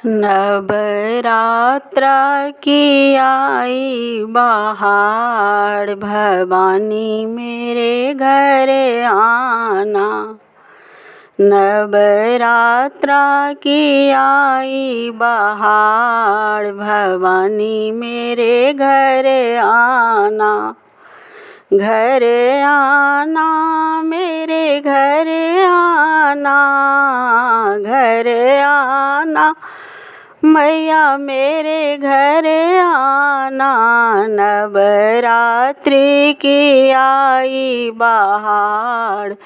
नवरात्रा की आई बहार, भवानी मेरे घर आना। नवरात्रा की आई बहार, भवानी मेरे घर आना। घर आना मेरे घर आना, घर आना मैया मेरे घर आना। नवरात्रि की आई बहार,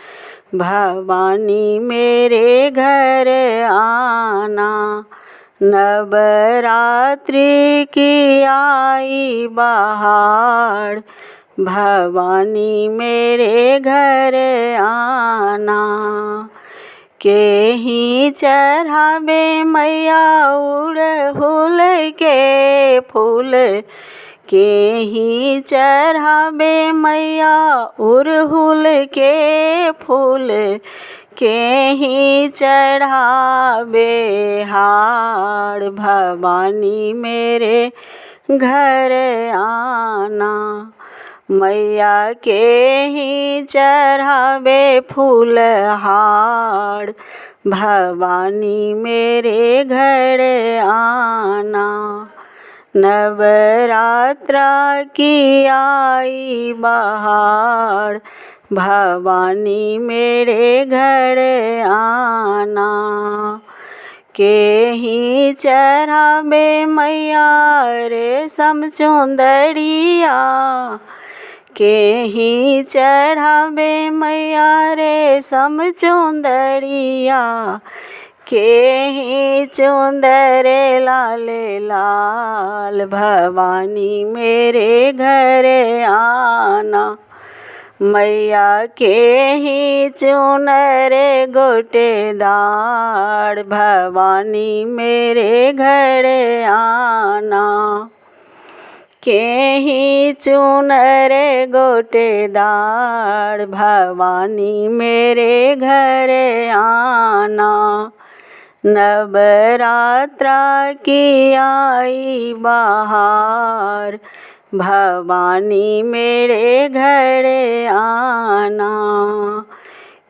भवानी मेरे घर आना। नवरात्रि की आई बहार, भवानी मेरे घर आना। के ही चढ़ावे मैया उड़हुल के फूल, के ही चढ़ावे मैया उड़हुल के फूल, के ही चढ़ावे हार, भवानी मेरे घर आना। मैया के ही चढ़ावे फूल हार, भवानी मेरे घर आना। नवरात्रा की आई बहार, भवानी मेरे घर आना। के ही चढ़ावे मैया रेशम चुंदड़िया, के ही चढ़ावे मैया रेशम चुंदड़िया, के ही चुंदरे लाल लाल, भवानी मेरे घर आना। मैया के ही चुनर गोटेदार, भवानी मेरे घर आना। के ही चुनर गोटेदार, भवानी मेरे घर आना। नवरात्रा की आई बहार, भवानी मेरे घर आना।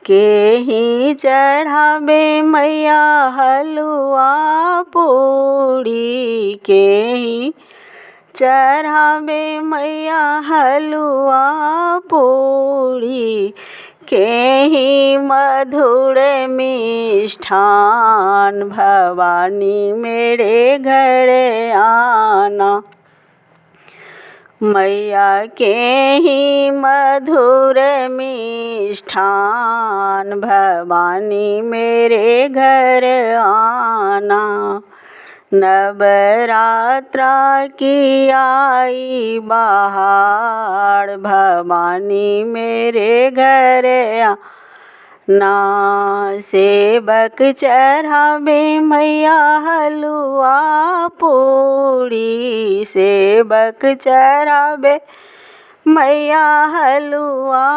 के ही चढ़ावे मैया हलवा पूड़ी, के ही चढ़ावे मैया हलवा पूड़ी, के ही मधुर मिष्ठान, भवानी मेरे घर आना। मैया के ही मधुर मिष्ठान, भवानी मेरे घर आना। नवरात्रा की आई बहार, भवानी मेरे घर आना। सेवक चढ़ावे मैया हलवा पूड़ी, सेवक चढ़ावे मैया हलवा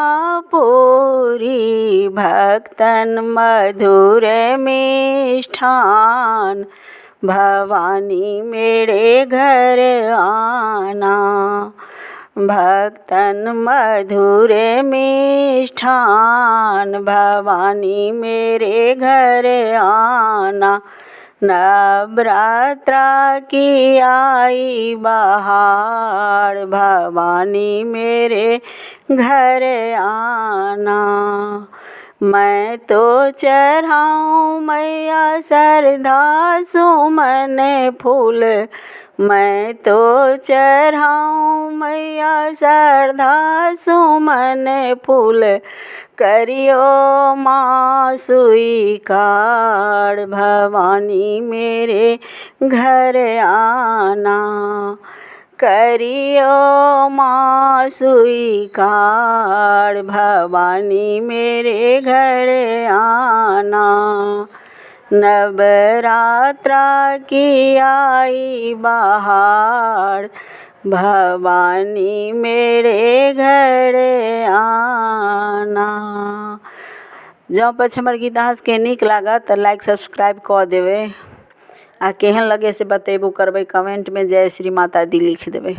पूरी, भक्तन मधुर मिष्ठान, भवानी मेरे घर आना। भक्तन मधुर मिष्ठान, भवानी मेरे घर आना। नवरात्रा की आई बहार, भवानी मेरे घर आना। मैं तो चढ़ाऊँ मैया श्रद्धा सुमन फूल, मैं तो चढ़ाऊँ मैया श्रद्धा सुमन फूल, करियो माँ स्वीकार, भवानी मेरे घर आना। करियो माँ स्वीकार, भवानी मेरे घर आना। नवरात्रा की आई बहार, भवानी मेरे घर आना। जौं पछ हमर गीत अहाँ सबके नीक लागत त लाइक सब्सक्राइब कऽ देबै। आ केहन लगे से बतेबो करबै, कमेंट में जय श्री माता दी लिख देबै।